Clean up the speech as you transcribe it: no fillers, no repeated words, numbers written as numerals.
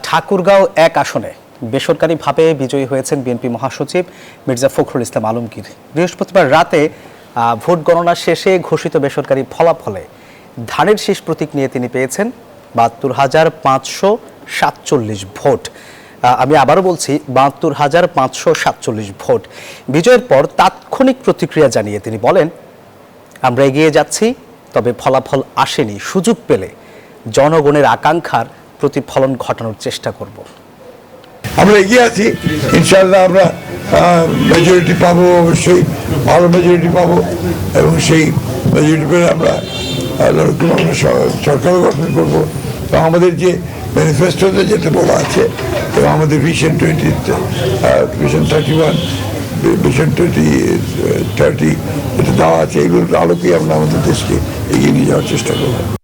ঠাকুরগাঁও ১ আসনে বেসরকারিভাবে বিজয়ী হয়েছেন বিএনপি মহাসচিব মির্জা ফখরুল ইসলাম আলমগীর। বৃহস্পতিবার রাতে ভোট গণনা শেষে ঘোষিত বেসরকারি ফলাফলে ধানের শীষ প্রতীক নিয়ে তিনি পেয়েছেন ৭২,৫৪৭ ভোট। আমি আবারও বলছি ৭২,৫৪৭ ভোট। বিজয়ের পর তাৎক্ষণিক প্রতিক্রিয়া জানিয়ে তিনি বলেন, আমরা এগিয়ে যাচ্ছি, তবে ফলাফল আসেনি, সুযোগ পেলে জনগণের আকাঙ্ক্ষার প্রতিফলন ঘটানোর চেষ্টা করব। আমরা এগিয়ে আছি, ইনশাআল্লাহ আমরা মেজরিটি পাবো, অবশ্যই ভালো মেজরিটি পাবো এবং সেই মেজরিটি পেলে আমরা সরকারও গঠন করবো। তো আমাদের যে ম্যানিফেস্টোতে যেটা বলা আছে এবং আমাদের ভিশন 31 ভিশন 2030 যেটা দেওয়া আছে, এগুলোর আলোকেই আমরা আমাদের দেশকে এগিয়ে নিয়ে যাওয়ার চেষ্টা করবো।